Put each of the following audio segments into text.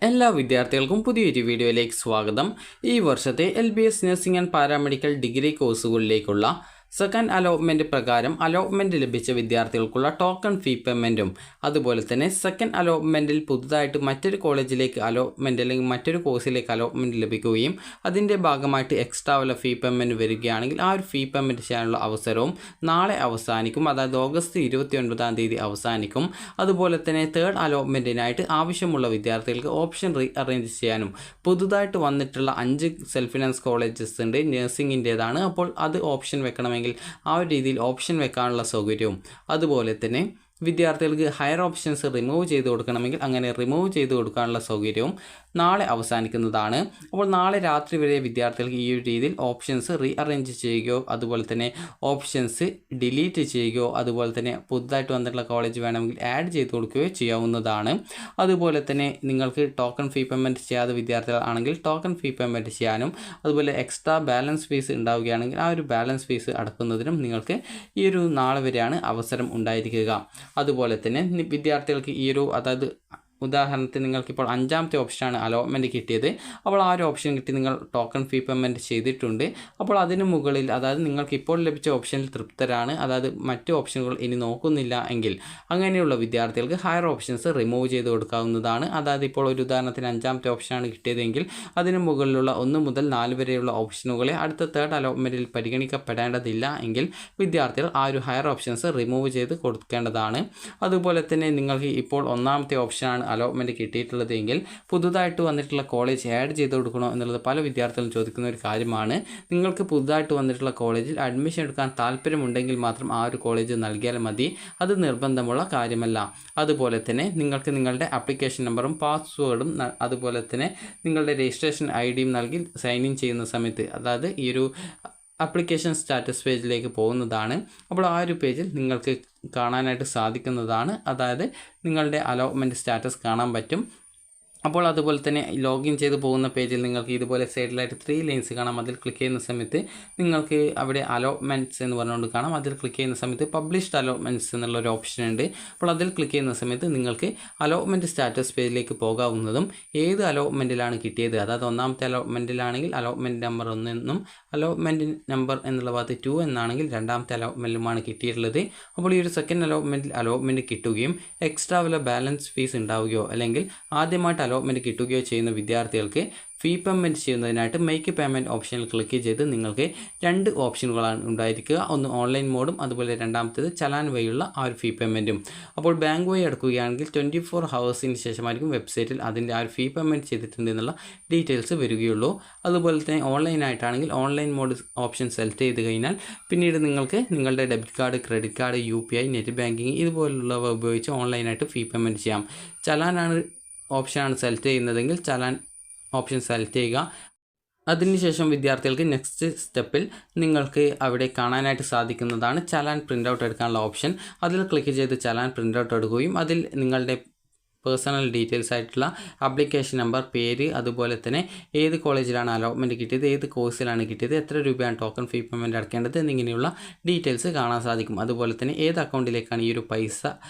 എല്ലാ വിദ്യാർത്ഥികൾക്കും പുതിയൊരു വീഡിയോയിലേക്ക് സ്വാഗതം. ഈ വർഷത്തെ LBS nursing and paramedical degree കോഴ്സുകളിലേക്കുള്ള സെക്കൻഡ് അലോട്ട്മെൻറ്റ് പ്രകാരം അലോട്ട്മെൻറ്റ് ലഭിച്ച വിദ്യാർത്ഥികൾക്കുള്ള ടോക്കൺ ഫീ പേയ്മെൻറ്റും അതുപോലെ തന്നെ സെക്കൻഡ് അലോട്ട്മെൻറ്റിൽ പുതുതായിട്ട് മറ്റൊരു കോളേജിലേക്ക് അലോട്ട്മെൻറ്റ് അല്ലെങ്കിൽ മറ്റൊരു കോഴ്സിലേക്ക് അലോട്ട്മെൻറ്റ് ലഭിക്കുകയും അതിൻ്റെ ഭാഗമായിട്ട് എക്സ്ട്രാ വല്ല ഫീ പേയ്മെൻറ്റ് വരികയാണെങ്കിൽ ആ ഒരു ഫീ പേയ്മെൻറ്റ് ചെയ്യാനുള്ള അവസരവും നാളെ അവസാനിക്കും. അതായത് ഓഗസ്റ്റ് 29-ാം തീയതി അവസാനിക്കും. അതുപോലെ തന്നെ തേർഡ് അലോട്ട്മെൻറ്റിനായിട്ട് ആവശ്യമുള്ള വിദ്യാർത്ഥികൾക്ക് ഓപ്ഷൻ റീ അറേഞ്ച് ചെയ്യാനും പുതുതായിട്ട് വന്നിട്ടുള്ള 5 സെൽഫ് ഫിനാൻസ് കോളേജസ് ഉണ്ട്, നഴ്സിംഗിൻ്റേതാണ്. അപ്പോൾ അത് ഓപ്ഷൻ വെക്കണമെങ്കിൽ ആ ഒരു രീതിയിൽ ഓപ്ഷൻ വെക്കാനുള്ള സൗകര്യവും അതുപോലെ തന്നെ വിദ്യാർത്ഥികൾക്ക് ഹയർ ഓപ്ഷൻസ് റിമൂവ് ചെയ്ത് കൊടുക്കണമെങ്കിൽ അങ്ങനെ റിമൂവ് ചെയ്ത് കൊടുക്കാനുള്ള സൗകര്യവും നാളെ അവസാനിക്കുന്നതാണ്. അപ്പോൾ നാളെ രാത്രി വരെ വിദ്യാർത്ഥികൾക്ക് ഈ ഒരു രീതിയിൽ ഓപ്ഷൻസ് റീ അറേഞ്ച് ചെയ്യുകയോ അതുപോലെ തന്നെ ഓപ്ഷൻസ് ഡിലീറ്റ് ചെയ്യുകയോ അതുപോലെ തന്നെ പുതുതായിട്ട് വന്നിട്ടുള്ള കോളേജ് വേണമെങ്കിൽ ആഡ് ചെയ്ത് കൊടുക്കുകയോ ചെയ്യാവുന്നതാണ്. അതുപോലെ തന്നെ നിങ്ങൾക്ക് ടോക്കൺ ഫീ പേയ്മെൻറ്റ് ചെയ്യാതെ വിദ്യാർത്ഥികൾ ആണെങ്കിൽ ടോക്കൺ ഫീ പേയ്മെൻറ്റ് ചെയ്യാനും അതുപോലെ എക്സ്ട്രാ ബാലൻസ് ഫീസ് ഉണ്ടാവുകയാണെങ്കിൽ ആ ഒരു ബാലൻസ് ഫീസ് അടക്കുന്നതിനും നിങ്ങൾക്ക് ഈ ഒരു നാളെ വരെയാണ് അവസരം ഉണ്ടായിരിക്കുക. അതുപോലെ തന്നെ വിദ്യാർത്ഥികൾക്ക് ഈ ഒരു അതായത് ഉദാഹരണത്തിന് നിങ്ങൾക്കിപ്പോൾ 5ാമത്തെ ഓപ്ഷനാണ് അലോട്ട്മെൻറ്റ് കിട്ടിയത്. അപ്പോൾ ആ ഒരു ഓപ്ഷൻ കിട്ടി നിങ്ങൾ ടോക്കൺ ഫീ പേയ്മെൻറ്റ് ചെയ്തിട്ടുണ്ട്. അപ്പോൾ അതിന് മുകളിൽ അതായത് നിങ്ങൾക്ക് ഇപ്പോൾ ലഭിച്ച ഓപ്ഷനിൽ തൃപ്തരാണ്, അതായത് മറ്റ് ഓപ്ഷനുകൾ ഇനി നോക്കുന്നില്ല എങ്കിൽ അങ്ങനെയുള്ള വിദ്യാർത്ഥികൾക്ക് ഹയർ ഓപ്ഷൻസ് റിമൂവ് ചെയ്ത് കൊടുക്കാവുന്നതാണ്. അതായത് ഇപ്പോൾ ഒരു ഉദാഹരണത്തിന് 5ാമത്തെ ഓപ്ഷനാണ് കിട്ടിയതെങ്കിൽ അതിന് മുകളിലുള്ള 1 മുതൽ 4 വരെയുള്ള ഓപ്ഷനുകളെ അടുത്ത തേർഡ് അലോട്ട്മെൻറ്റിൽ പരിഗണിക്കപ്പെടേണ്ടതില്ല എങ്കിൽ വിദ്യാർത്ഥികൾ ആ ഒരു ഹയർ ഓപ്ഷൻസ് റിമൂവ് ചെയ്ത് കൊടുക്കേണ്ടതാണ്. അതുപോലെ തന്നെ നിങ്ങൾക്ക് ഇപ്പോൾ 1ാമത്തെ ഓപ്ഷനാണ് അലോട്ട്മെൻറ്റ് കിട്ടിയിട്ടുള്ളത് എങ്കിൽ പുതുതായിട്ട് വന്നിട്ടുള്ള കോളേജ് ആഡ് ചെയ്ത് കൊടുക്കണോ എന്നുള്ളത് പല വിദ്യാർത്ഥികളും ചോദിക്കുന്ന ഒരു കാര്യമാണ്. നിങ്ങൾക്ക് പുതുതായിട്ട് വന്നിട്ടുള്ള കോളേജിൽ അഡ്മിഷൻ എടുക്കാൻ താല്പര്യമുണ്ടെങ്കിൽ മാത്രം ആ ഒരു കോളേജ് നൽകിയാൽ മതി, അത് നിർബന്ധമുള്ള കാര്യമല്ല. അതുപോലെ തന്നെ നിങ്ങൾക്ക് നിങ്ങളുടെ ആപ്ലിക്കേഷൻ നമ്പറും പാസ്വേഡും അതുപോലെ തന്നെ നിങ്ങളുടെ രജിസ്ട്രേഷൻ ID നൽകി സൈൻ ഇൻ ചെയ്യുന്ന സമയത്ത് അതായത് ഈ ഒരു ആപ്ലിക്കേഷൻ സ്റ്റാറ്റസ് പേജിലേക്ക് പോകുന്നതാണ്. അപ്പോൾ ആ ഒരു പേജിൽ നിങ്ങൾക്ക് കാണാനായിട്ട് സാധിക്കുന്നതാണ്, അതായത് നിങ്ങളുടെ അലോട്ട്മെൻറ്റ് സ്റ്റാറ്റസ് കാണാൻ പറ്റും. അപ്പോൾ അതുപോലെ തന്നെ ലോഗിൻ ചെയ്ത് പോകുന്ന പേജിൽ നിങ്ങൾക്ക് ഇതുപോലെ സൈഡിലായിട്ട് 3 ലൈൻസ് കാണാം. അതിൽ ക്ലിക്ക് ചെയ്യുന്ന സമയത്ത് നിങ്ങൾക്ക് അവിടെ അലോട്ട്മെൻറ്റ്സ് എന്ന് പറഞ്ഞുകൊണ്ട് കാണാം. അതിൽ ക്ലിക്ക് ചെയ്യുന്ന സമയത്ത് പബ്ലിഷ്ഡ് അലോട്ട്മെൻറ്റ്സ് എന്നുള്ളൊരു ഓപ്ഷൻ ഉണ്ട്. അപ്പോൾ അതിൽ ക്ലിക്ക് ചെയ്യുന്ന സമയത്ത് നിങ്ങൾക്ക് അലോട്ട്മെൻറ്റ് സ്റ്റാറ്റസ് പേജിലേക്ക് പോകാവുന്നതും ഏത് അലോട്ട്മെൻറ്റിലാണ് കിട്ടിയത്, അതായത് 1ാമത്തെ അലോട്ട്മെൻറ്റിലാണെങ്കിൽ അലോട്ട്മെൻറ്റ് നമ്പർ 1 എന്നും അലോട്ട്മെൻറ്റ് നമ്പർ എന്നുള്ള ഭാഗത്ത് 2 എന്നാണെങ്കിൽ 2ാമത്തെ അലോട്ട്മെൻറ്റിലുമാണ് കിട്ടിയിട്ടുള്ളത്. അപ്പോൾ ഈ ഒരു സെക്കൻഡ് അലോട്ട്മെൻറ്റിൽ അലോട്ട്മെൻറ്റ് കിട്ടുകയും എക്സ്ട്രാ വല്ല ബാലൻസ് ഫീസ് ഉണ്ടാവുകയോ അല്ലെങ്കിൽ ആദ്യമായിട്ട് അലോട്ട്മെൻറ്റ് കിട്ടുകയോ ചെയ്യുന്ന വിദ്യാർത്ഥികൾക്ക് ഫീ പേയ്മെൻറ്റ് ചെയ്യുന്നതിനായിട്ട് മേക്ക് പേയ്മെൻറ്റ് ഓപ്ഷനിൽ ക്ലിക്ക് ചെയ്ത് നിങ്ങൾക്ക് 2 ഓപ്ഷനുകളാണ് ഉണ്ടായിരിക്കുക. ഒന്ന് ഓൺലൈൻ മോഡും അതുപോലെ രണ്ടാമത്തേത് ചലാൻ വഴിയുള്ള ആ ഒരു ഫീ പേയ്മെൻറ്റും. അപ്പോൾ ബാങ്ക് വഴി അടക്കുകയാണെങ്കിൽ 24 ഹവേഴ്സിന് ശേഷമായിരിക്കും വെബ്സൈറ്റിൽ അതിൻ്റെ ആ ഒരു ഫീ പേയ്മെൻറ്റ് ചെയ്തിട്ടുണ്ട് എന്നുള്ള ഡീറ്റെയിൽസ് വരികയുള്ളൂ. അതുപോലെ തന്നെ ഓൺലൈനായിട്ടാണെങ്കിൽ ഓൺലൈൻ മോഡ് ഓപ്ഷൻ സെലക്ട് ചെയ്ത് കഴിഞ്ഞാൽ പിന്നീട് നിങ്ങൾക്ക് നിങ്ങളുടെ debit card, credit card, UPI, net banking ഇതുപോലുള്ളവ ഉപയോഗിച്ച് ഓൺലൈനായിട്ട് ഫീ പേയ്മെൻറ്റ് ചെയ്യാം. ചലാനാണ് ഓപ്ഷനാണ് സെലക്ട് ചെയ്യുന്നതെങ്കിൽ ചലാൻ ഓപ്ഷൻ സെലക്ട് ചെയ്യുക. അതിനുശേഷം വിദ്യാർത്ഥികൾക്ക് നെക്സ്റ്റ് സ്റ്റെപ്പിൽ നിങ്ങൾക്ക് അവിടെ കാണാനായിട്ട് സാധിക്കുന്നതാണ് ചലാൻ പ്രിൻ്റ് ഔട്ട് എടുക്കാനുള്ള ഓപ്ഷൻ. അതിൽ ക്ലിക്ക് ചെയ്ത് ചലാൻ പ്രിൻ്റ് ഔട്ട് എടുക്കുകയും അതിൽ നിങ്ങളുടെ പേഴ്സണൽ ഡീറ്റെയിൽസ് ആയിട്ടുള്ള ആപ്ലിക്കേഷൻ നമ്പർ, പേര്, അതുപോലെ തന്നെ ഏത് കോളേജിലാണ് അലോട്ട്മെൻറ്റ് കിട്ടിയത്, ഏത് കോഴ്സിലാണ് കിട്ടിയത്, എത്ര രൂപയാണ് ടോക്കൺ ഫീ പേയ്മെൻറ്റ് അടക്കേണ്ടത് എന്നിങ്ങനെയുള്ള ഡീറ്റെയിൽസ് കാണാൻ സാധിക്കും. അതുപോലെ തന്നെ ഏത് അക്കൗണ്ടിലേക്കാണ് ഈ ഒരു പൈസ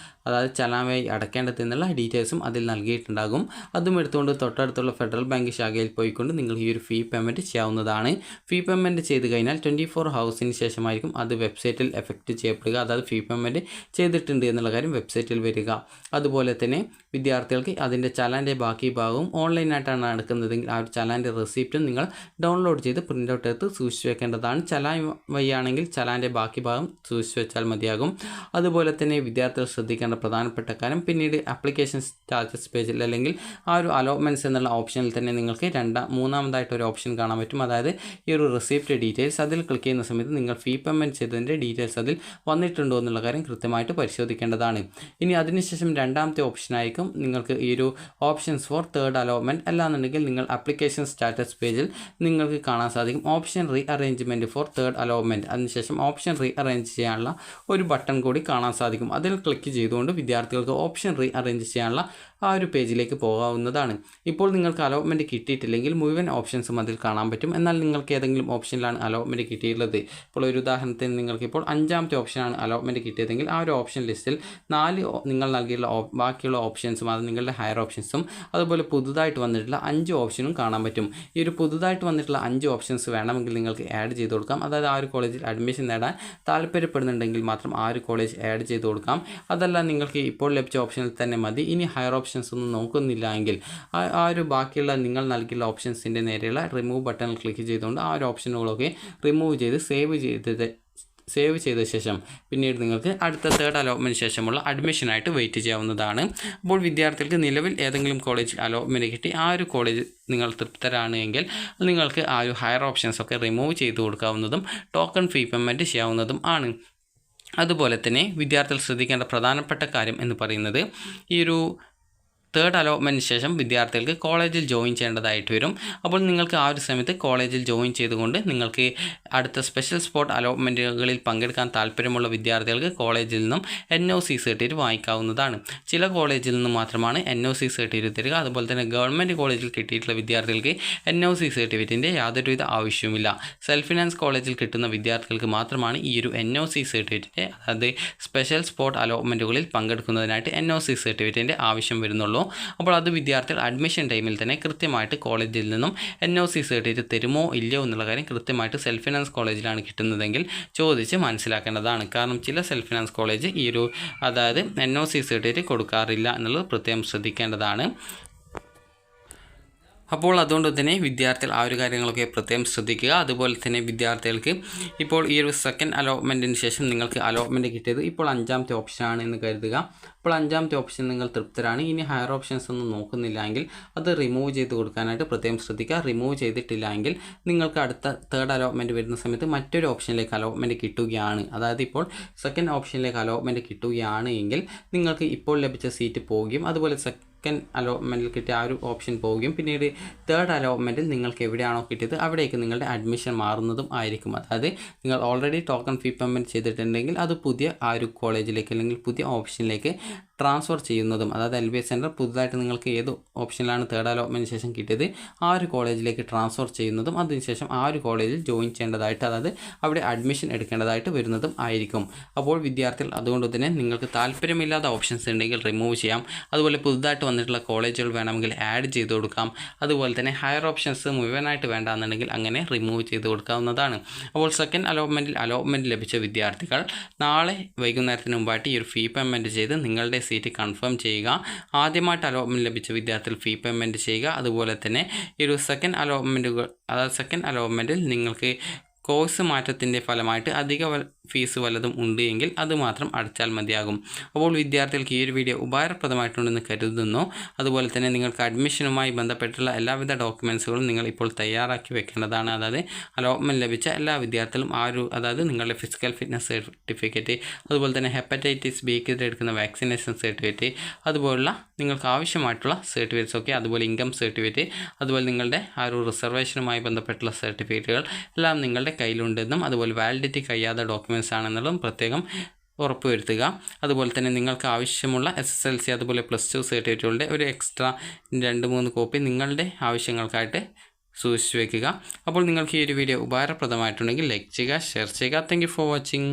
അതായത് ചലാനായി അടക്കേണ്ടത് എന്നുള്ള ഡീറ്റെയിൽസും അതിൽ നൽകിയിട്ടുണ്ടാകും. അതും എടുത്തുകൊണ്ട് തൊട്ടടുത്തുള്ള ഫെഡറൽ ബാങ്ക് ശാഖയിൽ പോയിക്കൊണ്ട് നിങ്ങൾ ഈ ഒരു ഫീ പേയ്മെൻറ്റ് ചെയ്യാവുന്നതാണ്. ഫീ പേയ്മെൻറ്റ് ചെയ്ത് കഴിഞ്ഞാൽ 24 ഹവേഴ്സിന് ശേഷമായിരിക്കും അത് വെബ്സൈറ്റിൽ എഫക്റ്റ് ചെയ്യപ്പെടുക, അതായത് ഫീ പേയ്മെൻറ്റ് ചെയ്തിട്ടുണ്ട് എന്നുള്ള കാര്യം വെബ്സൈറ്റിൽ വരിക. അതുപോലെ തന്നെ വിദ്യാർത്ഥികൾക്ക് അതിൻ്റെ ചലാൻ്റെ ബാക്കി ഭാഗവും ഓൺലൈനായിട്ടാണ് നടക്കുന്നതെങ്കിൽ ആ ഒരു ചലാൻ്റെ റെസിപ്റ്റും നിങ്ങൾ ഡൗൺലോഡ് ചെയ്ത് പ്രിൻ്റ് ഔട്ട് എടുത്ത് സൂക്ഷിച്ച് വെക്കേണ്ടതാണ്. ചലാൻ വഴിയാണെങ്കിൽ ചലാൻ്റെ ബാക്കി ഭാഗം സൂക്ഷിച്ച് വെച്ചാൽ മതിയാകും. അതുപോലെ തന്നെ വിദ്യാർത്ഥികൾ ശ്രദ്ധിക്കേണ്ട പ്രധാനപ്പെട്ട കാര്യം പിന്നീട് ആപ്ലിക്കേഷൻ സ്റ്റാറ്റസ് പേജിൽ അല്ലെങ്കിൽ ആ ഒരു അലോട്ട്മെൻറ്റ്സ് എന്നുള്ള ഓപ്ഷനിൽ തന്നെ നിങ്ങൾക്ക് 3ാമതായിട്ട് ഒരു ഓപ്ഷൻ കാണാൻ പറ്റും, അതായത് ഈ ഒരു റെസിപ്റ്റ് ഡീറ്റെയിൽസ്. അതിൽ ക്ലിക്ക് ചെയ്യുന്ന സമയത്ത് നിങ്ങൾ ഫീ പേയ്മെൻറ്റ് ചെയ്തതിൻ്റെ ഡീറ്റെയിൽസ് അതിൽ വന്നിട്ടുണ്ടോ എന്നുള്ള കാര്യം കൃത്യമായിട്ട് പരിശോധിക്കേണ്ടതാണ്. ഇനി അതിനുശേഷം 2ാമത്തെ ഓപ്ഷനായിരിക്കും നിങ്ങൾക്ക് ഈ ഒരു ഓപ്ഷൻസ് ഫോർ തേർഡ് അലോട്ട്മെൻറ്റ്. അല്ലാന്നുണ്ടെങ്കിൽ നിങ്ങൾ ആപ്ലിക്കേഷൻ സ്റ്റാറ്റസ് പേജിൽ നിങ്ങൾക്ക് കാണാൻ സാധിക്കും option re arrangement for third allotment. അതിനുശേഷം ഓപ്ഷൻ റീ അറേഞ്ച് ചെയ്യാനുള്ള ഒരു ബട്ടൺ കൂടി കാണാൻ സാധിക്കും. അതിൽ ക്ലിക്ക് ചെയ്തുകൊണ്ട് വിദ്യാർത്ഥികൾക്ക് ഓപ്ഷൻ റീ അറേഞ്ച് ചെയ്യാനുള്ള ആ ഒരു പേജിലേക്ക് പോകാവുന്നതാണ്. ഇപ്പോൾ നിങ്ങൾക്ക് അലോട്ട്മെൻറ്റ് കിട്ടിയിട്ടില്ലെങ്കിൽ മുഴുവൻ ഓപ്ഷൻസും അതിൽ കാണാൻ പറ്റും. എന്നാൽ നിങ്ങൾക്ക് ഏതെങ്കിലും ഓപ്ഷനിലാണ് അലോട്ട്മെൻറ്റ് കിട്ടിയിട്ടുള്ളത്, ഇപ്പോൾ ഒരു ഉദാഹരണത്തിന് നിങ്ങൾക്കിപ്പോൾ 5ാമത്തെ ഓപ്ഷനാണ് അലോട്ട്മെൻറ്റ് കിട്ടിയതെങ്കിൽ ആ ഒരു ഓപ്ഷൻ ലിസ്റ്റിൽ 4 നിങ്ങൾ നൽകിയുള്ള ബാക്കിയുള്ള ഓപ്ഷൻസും അത് നിങ്ങളുടെ ഹയർ ഓപ്ഷൻസും അതുപോലെ പുതുതായിട്ട് വന്നിട്ടുള്ള 5 ഓപ്ഷനും കാണാൻ പറ്റും. ഈ ഒരു പുതുതായിട്ട് വന്നിട്ടുള്ള 5 ഓപ്ഷൻസ് വേണമെങ്കിൽ നിങ്ങൾക്ക് ആഡ് ചെയ്ത് കൊടുക്കാം. അതായത് ആ ഒരു കോളേജിൽ അഡ്മിഷൻ നേടാൻ താല്പര്യപ്പെടുന്നുണ്ടെങ്കിൽ മാത്രം ആ ഒരു കോളേജ് ആഡ് ചെയ്ത് കൊടുക്കാം. അതല്ല നിങ്ങൾക്ക് ഇപ്പോൾ ലഭിച്ച ഓപ്ഷനിൽ തന്നെ മതി, ഇനി ഹയർ ഓപ്ഷൻസ് ഒന്നും നോക്കുന്നില്ല എങ്കിൽ ആ ഒരു ബാക്കിയുള്ള നിങ്ങൾ നൽകിയുള്ള ഓപ്ഷൻസിൻ്റെ നേരെയുള്ള റിമൂവ് ബട്ടണിൽ ക്ലിക്ക് ചെയ്തുകൊണ്ട് ആ ഒരു ഓപ്ഷനുകളൊക്കെ റിമൂവ് ചെയ്ത് സേവ് ചെയ്ത ശേഷം പിന്നീട് നിങ്ങൾക്ക് അടുത്ത 3rd അലോട്ട്മെൻറ്റ് ശേഷമുള്ള അഡ്മിഷനായിട്ട് വെയിറ്റ് ചെയ്യാവുന്നതാണ്. അപ്പോൾ വിദ്യാർത്ഥികൾക്ക് നിലവിൽ ഏതെങ്കിലും കോളേജിൽ അലോട്ട്മെൻറ്റ് കിട്ടി ആ ഒരു കോളേജ് നിങ്ങൾ തൃപ്തരാണ് എങ്കിൽ നിങ്ങൾക്ക് ആ ഒരു ഹയർ ഓപ്ഷൻസൊക്കെ റിമൂവ് ചെയ്ത് കൊടുക്കാവുന്നതും ടോക്കൺ ഫീ പേയ്മെൻറ്റ് ചെയ്യാവുന്നതും ആണ്. അതുപോലെ തന്നെ വിദ്യാർത്ഥികൾ ശ്രദ്ധിക്കേണ്ട പ്രധാനപ്പെട്ട കാര്യം എന്ന് പറയുന്നത് ഈ ഒരു 3rd അലോട്ട്മെൻറ്റിന് ശേഷം വിദ്യാർത്ഥികൾക്ക് കോളേജിൽ ജോയിൻ ചെയ്യേണ്ടതായിട്ട് വരും. അപ്പോൾ നിങ്ങൾക്ക് ആ ഒരു സമയത്ത് കോളേജിൽ ജോയിൻ ചെയ്തുകൊണ്ട് നിങ്ങൾക്ക് അടുത്ത സ്പെഷ്യൽ സ്പോട്ട് അലോട്ട്മെൻറ്റുകളിൽ പങ്കെടുക്കാൻ താല്പര്യമുള്ള വിദ്യാർത്ഥികൾക്ക് കോളേജിൽ നിന്നും NOC സർട്ടിഫിക്കറ്റ് വാങ്ങിക്കാവുന്നതാണ്. ചില കോളേജിൽ നിന്നും മാത്രമാണ് NOC സർട്ടിഫിക്കറ്റ് തരിക. അതുപോലെ തന്നെ ഗവൺമെൻറ് കോളേജിൽ കിട്ടിയിട്ടുള്ള വിദ്യാർത്ഥികൾക്ക് NOC സർട്ടിഫിക്കറ്റിൻ്റെ യാതൊരുവിധ ആവശ്യവുമില്ല. സെൽഫ് ഫിനാൻസ് കോളേജിൽ കിട്ടുന്ന വിദ്യാർത്ഥികൾക്ക് മാത്രമാണ് ഈ ഒരു NOC സർട്ടിഫിക്കറ്റ്, അതായത് സ്പെഷ്യൽ സ്പോട്ട് അലോട്ട്മെൻറ്റുകളിൽ പങ്കെടുക്കുന്നതിനായിട്ട് NOC സർട്ടിഫിക്കറ്റിൻ്റെ ആവശ്യം വരുന്നുള്ളൂ. അപ്പോൾ അത് വിദ്യാർത്ഥികൾ അഡ്മിഷൻ ടൈമിൽ തന്നെ കൃത്യമായിട്ട് കോളേജിൽ നിന്നും NOC സർട്ടിഫിക്കറ്റ് തരുമോ ഇല്ലയോ എന്നുള്ള കാര്യം കൃത്യമായിട്ട് സെൽഫ് ഫിനാൻസ് കോളേജിലാണ് കിട്ടുന്നതെങ്കിൽ ചോദിച്ച് മനസ്സിലാക്കേണ്ടതാണ്. കാരണം ചില സെൽഫ് ഫിനാൻസ് കോളേജ് ഈ ഒരു അതായത് NOC സർട്ടിഫിക്കറ്റ് കൊടുക്കാറില്ല എന്നുള്ളത് പ്രത്യേകം ശ്രദ്ധിക്കേണ്ടതാണ്. അപ്പോൾ അതുകൊണ്ട് തന്നെ വിദ്യാർത്ഥികൾ ആ ഒരു കാര്യങ്ങളൊക്കെ പ്രത്യേകം ശ്രദ്ധിക്കുക. അതുപോലെ തന്നെ വിദ്യാർത്ഥികൾക്ക് ഇപ്പോൾ ഈ ഒരു 2nd അലോട്ട്മെൻറ്റിന് ശേഷം നിങ്ങൾക്ക് അലോട്ട്മെൻറ്റ് കിട്ടിയത് ഇപ്പോൾ 5ാമത്തെ ഓപ്ഷനാണ് എന്ന് കരുതുക. അപ്പോൾ 5ാമത്തെ ഓപ്ഷൻ നിങ്ങൾ തൃപ്തരാണ്, ഇനി ഹയർ ഓപ്ഷൻസ് ഒന്നും നോക്കുന്നില്ല എങ്കിൽ അത് റിമൂവ് ചെയ്ത് കൊടുക്കാനായിട്ട് പ്രത്യേകം ശ്രദ്ധിക്കുക. റിമൂവ് ചെയ്തിട്ടില്ല എങ്കിൽ നിങ്ങൾക്ക് അടുത്ത 3rd അലോട്ട്മെൻറ്റ് വരുന്ന സമയത്ത് മറ്റൊരു ഓപ്ഷനിലേക്ക് അലോട്ട്മെൻറ്റ് കിട്ടുകയാണ്, അതായത് ഇപ്പോൾ 2nd ഓപ്ഷനിലേക്ക് അലോട്ട്മെൻറ്റ് കിട്ടുകയാണ് എങ്കിൽ നിങ്ങൾക്ക് ഇപ്പോൾ ലഭിച്ച സീറ്റ് പോവുകയും അതുപോലെ 2nd അലോട്ട്മെൻറ്റിൽ കിട്ടിയ ആ ഒരു ഓപ്ഷൻ പോവുകയും പിന്നീട് 3rd അലോട്ട്മെൻറ്റിൽ നിങ്ങൾക്ക് എവിടെയാണോ കിട്ടിയത് അവിടേക്ക് നിങ്ങളുടെ അഡ്മിഷൻ മാറുന്നതും ആയിരിക്കും. അതായത് നിങ്ങൾ ഓൾറെഡി ടോക്കൺ ഫീ പേയ്മെൻറ്റ് ചെയ്തിട്ടുണ്ടെങ്കിൽ അത് പുതിയ ആ ഒരു കോളേജിലേക്ക് അല്ലെങ്കിൽ പുതിയ ഓപ്ഷനിലേക്ക് ട്രാൻസ്ഫർ ചെയ്യുന്നതും, അതായത് LBS സെൻറ്റർ പുതുതായിട്ട് നിങ്ങൾക്ക് ഏത് ഓപ്ഷനിലാണ് 3rd അലോട്ട്മെൻറ്റിന് ശേഷം കിട്ടിയത് ആ ഒരു കോളേജിലേക്ക് ട്രാൻസ്ഫർ ചെയ്യുന്നതും അതിനുശേഷം ആ ഒരു കോളേജിൽ ജോയിൻ ചെയ്യേണ്ടതായിട്ട്, അതായത് അവിടെ അഡ്മിഷൻ എടുക്കേണ്ടതായിട്ട് വരുന്നതും ആയിരിക്കും. അപ്പോൾ വിദ്യാർത്ഥികൾ അതുകൊണ്ട് തന്നെ നിങ്ങൾക്ക് താല്പര്യമില്ലാത്ത ഓപ്ഷൻസ് ഉണ്ടെങ്കിൽ റിമൂവ് ചെയ്യാം. അതുപോലെ പുതുതായിട്ട് വന്നിട്ടുള്ള കോളേജുകൾ വേണമെങ്കിൽ ആഡ് ചെയ്ത് കൊടുക്കാം. അതുപോലെ തന്നെ ഹയർ ഓപ്ഷൻസ് മുഴുവനായിട്ട് വേണ്ടാന്നുണ്ടെങ്കിൽ അങ്ങനെ റിമൂവ് ചെയ്ത് കൊടുക്കാവുന്നതാണ്. അപ്പോൾ 2nd അലോട്ട്മെൻറ്റിൽ അലോട്ട്മെൻറ്റ് ലഭിച്ച വിദ്യാർത്ഥികൾ നാളെ വൈകുന്നേരത്തിന് മുമ്പായിട്ട് ഈ ഒരു ഫീ പേയ്മെൻറ്റ് ചെയ്ത് നിങ്ങളുടെ സീറ്റ് കൺഫേം ചെയ്യുക. ആദ്യമായിട്ട് അലോട്ട്മെൻറ്റ് ലഭിച്ച വിദ്യാർത്ഥികൾ ഫീ പേയ്മെൻറ്റ് ചെയ്യുക. അതുപോലെ തന്നെ ഈ ഒരു 2nd അലോട്ട്മെൻറ്റിൽ നിങ്ങൾക്ക് കോഴ്സ് മാറ്റത്തിൻ്റെ ഫലമായിട്ട് അധിക ഫീസ് വല്ലതും ഉണ്ട് എങ്കിൽ അത് മാത്രം അടച്ചാൽ മതിയാകും. അപ്പോൾ വിദ്യാർത്ഥികൾക്ക് ഈ ഒരു വീഡിയോ ഉപകാരപ്രദമായിട്ടുണ്ടെന്ന് കരുതുന്നു. അതുപോലെ തന്നെ നിങ്ങൾക്ക് അഡ്മിഷനുമായി ബന്ധപ്പെട്ടുള്ള എല്ലാവിധ ഡോക്യുമെൻസുകളും നിങ്ങൾ ഇപ്പോൾ തയ്യാറാക്കി വെക്കേണ്ടതാണ്. അതായത് അലോട്ട്മെൻറ്റ് ലഭിച്ച എല്ലാ വിദ്യാർത്ഥികളും അതായത് നിങ്ങളുടെ ഫിസിക്കൽ ഫിറ്റ്നസ് സർട്ടിഫിക്കറ്റ്, അതുപോലെ തന്നെ ഹെപ്പറ്റൈറ്റിസ് ബിക്കെതിരെ എടുക്കുന്ന വാക്സിനേഷൻ സർട്ടിഫിക്കറ്റ്, അതുപോലുള്ള നിങ്ങൾക്ക് ആവശ്യമായിട്ടുള്ള സർട്ടിഫിക്കറ്റ്സ് ഒക്കെ, അതുപോലെ ഇൻകം സർട്ടിഫിക്കറ്റ്, അതുപോലെ നിങ്ങളുടെ ആ ഒരു റിസർവേഷനുമായി ബന്ധപ്പെട്ടുള്ള സർട്ടിഫിക്കറ്റുകൾ എല്ലാം നിങ്ങളുടെ കയ്യിലുണ്ടെന്നും അതുപോലെ വാലിഡിറ്റി കഴിയാത്ത ഡോക്യുമെൻറ്റ്സ് ആണെന്നുള്ളതും പ്രത്യേകം ഉറപ്പുവരുത്തുക. അതുപോലെ തന്നെ നിങ്ങൾക്ക് ആവശ്യമുള്ള SSLC അതുപോലെ +2 സർട്ടിഫിക്കറ്റുകളുടെ ഒരു എക്സ്ട്രാ 2-3 കോപ്പി നിങ്ങളുടെ ആവശ്യങ്ങൾക്കായിട്ട് സൂക്ഷിച്ചു വയ്ക്കുക. അപ്പോൾ നിങ്ങൾക്ക് ഈ ഒരു വീഡിയോ ഉപകാരപ്രദമായിട്ടുണ്ടെങ്കിൽ ലൈക്ക് ചെയ്യുക, ഷെയർ ചെയ്യുക. Thank you for watching.